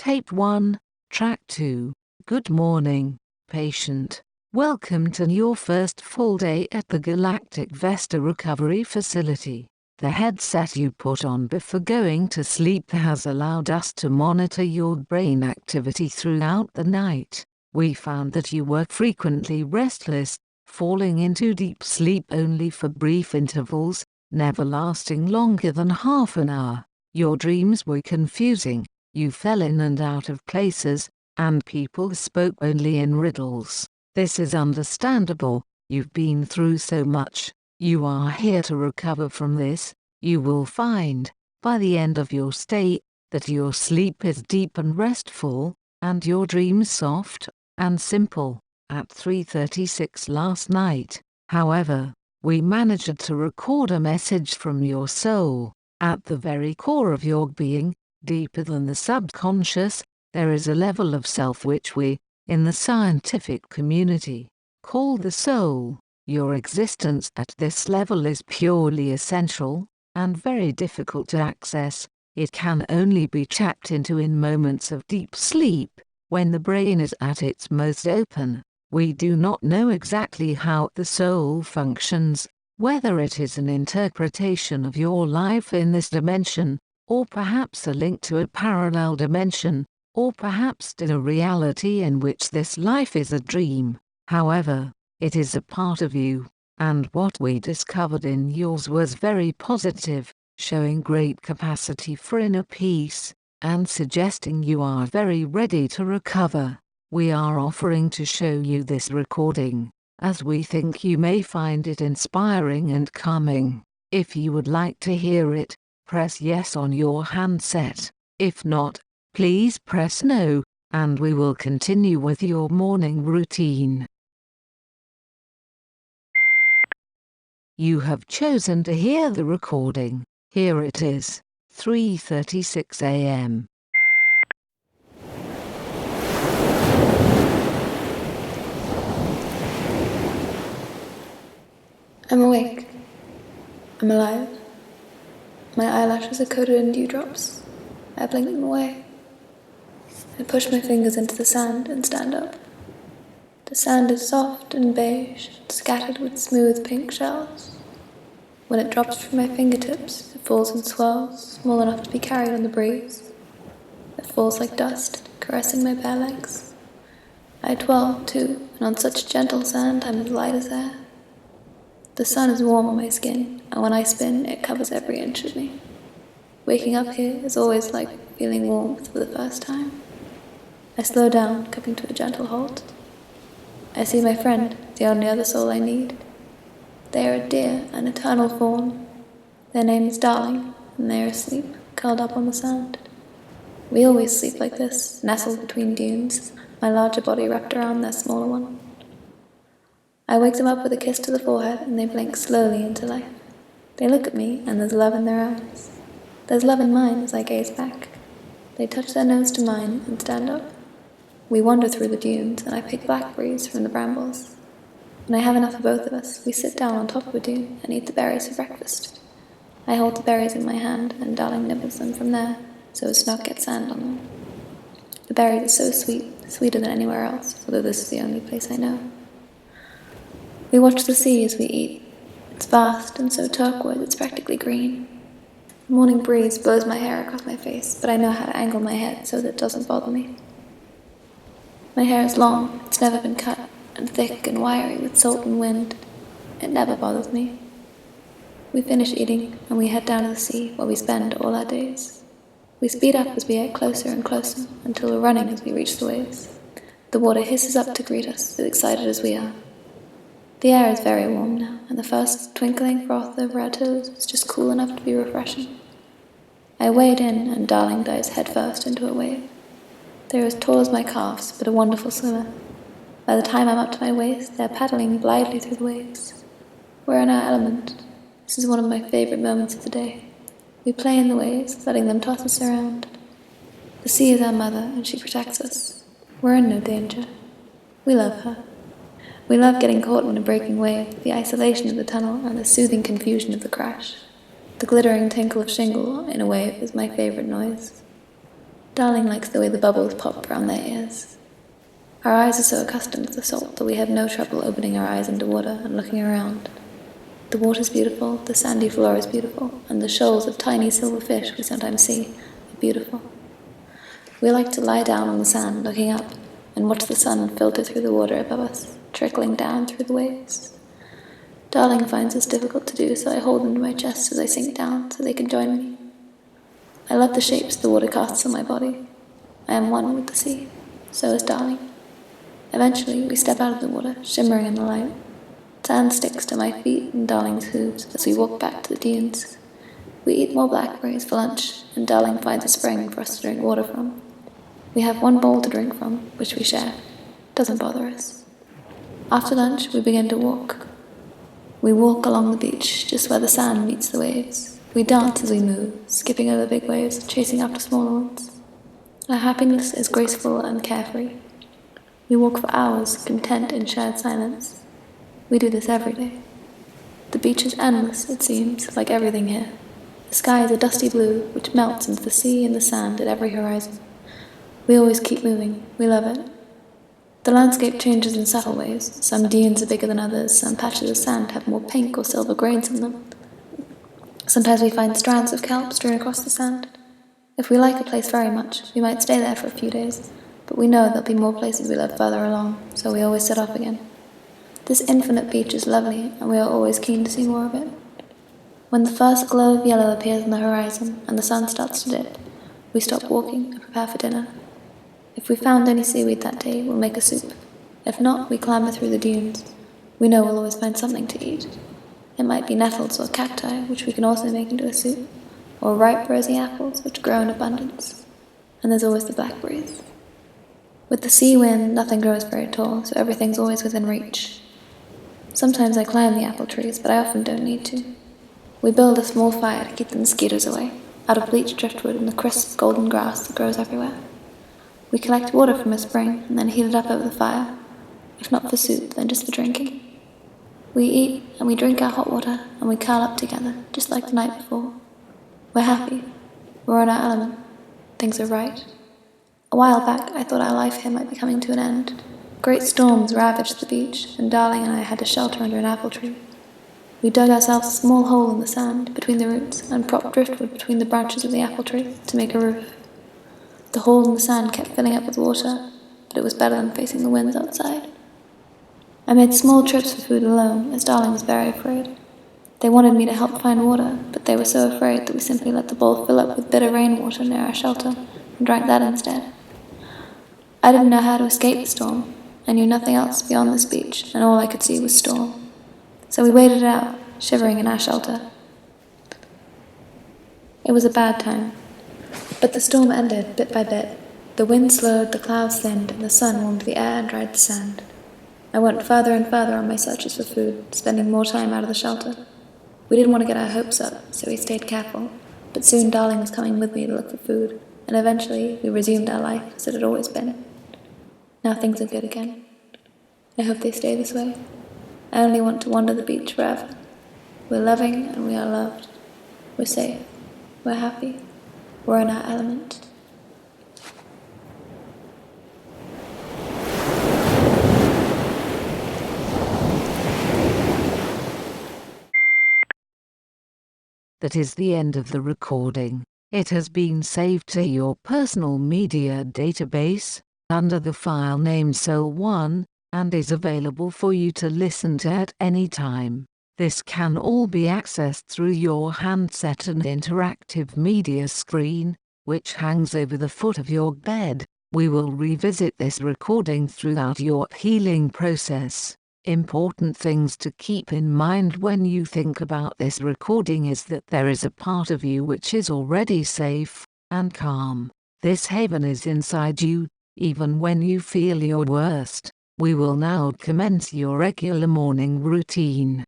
Tape 1, Track 2. Good morning, patient. Welcome to your first full day at the Galactic Vesta Recovery Facility. The headset you put on before going to sleep has allowed us to monitor your brain activity throughout the night. We found that you were frequently restless, falling into deep sleep only for brief intervals, never lasting longer than half an hour. Your dreams were confusing. You fell in and out of places, and people spoke only in riddles. This is understandable. You've been through so much. You are here to recover from this. You will find, by the end of your stay, that your sleep is deep and restful, and your dreams soft and simple. At 3:36 last night, however, we managed to record a message from your soul. At the very core of your being, deeper than the subconscious, there is a level of self which we, in the scientific community, call the soul. Your existence at this level is purely essential, and very difficult to access. It can only be tapped into in moments of deep sleep, when the brain is at its most open. We do not know exactly how the soul functions, whether it is an interpretation of your life in this dimension, or perhaps a link to a parallel dimension, or perhaps to a reality in which this life is a dream. However, it is a part of you, and what we discovered in yours was very positive, showing great capacity for inner peace, and suggesting you are very ready to recover. We are offering to show you this recording, as we think you may find it inspiring and calming. If you would like to hear it, press yes on your handset. If not, please press no, and we will continue with your morning routine. You have chosen to hear the recording. Here it is, 3:36 a.m. I'm awake. I'm alive. My eyelashes are coated in dewdrops. I blink them away. I push my fingers into the sand and stand up. The sand is soft and beige, scattered with smooth pink shells. When it drops from my fingertips, it falls in swirls, small enough to be carried on the breeze. It falls like dust, caressing my bare legs. I twirl, too, and on such gentle sand I'm as light as air. The sun is warm on my skin, and when I spin, it covers every inch of me. Waking up here is always like feeling warmth for the first time. I slow down, coming to a gentle halt. I see my friend, the only other soul I need. They are a deer, an eternal fawn. Their name is Darling, and they are asleep, curled up on the sand. We always sleep like this, nestled between dunes, my larger body wrapped around their smaller one. I wake them up with a kiss to the forehead, and they blink slowly into life. They look at me, and there's love in their eyes. There's love in mine as I gaze back. They touch their nose to mine and stand up. We wander through the dunes, and I pick blackberries from the brambles. When I have enough for both of us, we sit down on top of a dune and eat the berries for breakfast. I hold the berries in my hand, and Darling nibbles them from there, so as to not get sand on them. The berries are so sweet, sweeter than anywhere else, although this is the only place I know. We watch the sea as we eat. It's vast and so turquoise it's practically green. The morning breeze blows my hair across my face, but I know how to angle my head so that it doesn't bother me. My hair is long, it's never been cut, and thick and wiry with salt and wind. It never bothers me. We finish eating, and we head down to the sea where we spend all our days. We speed up as we get closer and closer, until we're running as we reach the waves. The water hisses up to greet us, as excited as we are. The air is very warm now, and the first twinkling froth over our toes is just cool enough to be refreshing. I wade in, and Darling dives headfirst into a wave. They're as tall as my calves, but a wonderful swimmer. By the time I'm up to my waist, they're paddling blithely through the waves. We're in our element. This is one of my favorite moments of the day. We play in the waves, letting them toss us around. The sea is our mother, and she protects us. We're in no danger. We love her. We love getting caught in a breaking wave, the isolation of the tunnel, and the soothing confusion of the crash. The glittering tinkle of shingle in a wave is my favorite noise. Darling likes the way the bubbles pop around their ears. Our eyes are so accustomed to the salt that we have no trouble opening our eyes underwater and looking around. The water's beautiful, the sandy floor is beautiful, and the shoals of tiny silver fish we sometimes see are beautiful. We like to lie down on the sand looking up and watch the sun filter through the water above us, trickling down through the waves. Darling finds this difficult to do, so I hold them to my chest as I sink down so they can join me. I love the shapes the water casts on my body. I am one with the sea. So is Darling. Eventually, we step out of the water, shimmering in the light. Sand sticks to my feet and Darling's hooves as we walk back to the dunes. We eat more blackberries for lunch, and Darling finds a spring for us to drink water from. We have one bowl to drink from, which we share. Doesn't bother us. After lunch, we begin to walk. We walk along the beach, just where the sand meets the waves. We dance as we move, skipping over big waves, chasing after smaller ones. Our happiness is graceful and carefree. We walk for hours, content in shared silence. We do this every day. The beach is endless, it seems, like everything here. The sky is a dusty blue, which melts into the sea and the sand at every horizon. We always keep moving. We love it. The landscape changes in subtle ways. Some dunes are bigger than others. Some patches of sand have more pink or silver grains in them. Sometimes we find strands of kelp strewn across the sand. If we like a place very much, we might stay there for a few days, but we know there'll be more places we love further along, so we always set off again. This infinite beach is lovely, and we are always keen to see more of it. When the first glow of yellow appears on the horizon and the sun starts to dip, we stop walking and prepare for dinner. If we found any seaweed that day, we'll make a soup. If not, we clamber through the dunes. We know we'll always find something to eat. It might be nettles or cacti, which we can also make into a soup, or ripe rosy apples, which grow in abundance. And there's always the blackberries. With the sea wind, nothing grows very tall, so everything's always within reach. Sometimes I climb the apple trees, but I often don't need to. We build a small fire to keep the mosquitoes away, out of bleached driftwood and the crisp golden grass that grows everywhere. We collect water from a spring and then heat it up over the fire, if not for soup, then just for drinking. We eat and we drink our hot water and we curl up together, just like the night before. We're happy. We're in our element. Things are right. A while back, I thought our life here might be coming to an end. Great storms ravaged the beach, and Darling and I had to shelter under an apple tree. We dug ourselves a small hole in the sand between the roots and propped driftwood between the branches of the apple tree to make a roof. The hole in the sand kept filling up with water, but it was better than facing the winds outside. I made small trips for food alone, as Darling was very afraid. They wanted me to help find water, but they were so afraid that we simply let the bowl fill up with bitter rainwater near our shelter and drank that instead. I didn't know how to escape the storm. I knew nothing else beyond this beach, and all I could see was storm. So we waited it out, shivering in our shelter. It was a bad time. But the storm ended, bit by bit. The wind slowed, the clouds thinned, and the sun warmed the air and dried the sand. I went further and further on my searches for food, spending more time out of the shelter. We didn't want to get our hopes up, so we stayed careful, but soon Darling was coming with me to look for food, and eventually we resumed our life as it had always been. Now things are good again. I hope they stay this way. I only want to wander the beach forever. We're loving and we are loved. We're safe. We're happy. We're in our element. That is the end of the recording. It has been saved to your personal media database under the file name Soul1 and is available for you to listen to at any time. This can all be accessed through your handset and interactive media screen, which hangs over the foot of your bed. We will revisit this recording throughout your healing process. Important things to keep in mind when you think about this recording is that there is a part of you which is already safe and calm. This haven is inside you, even when you feel your worst. We will now commence your regular morning routine.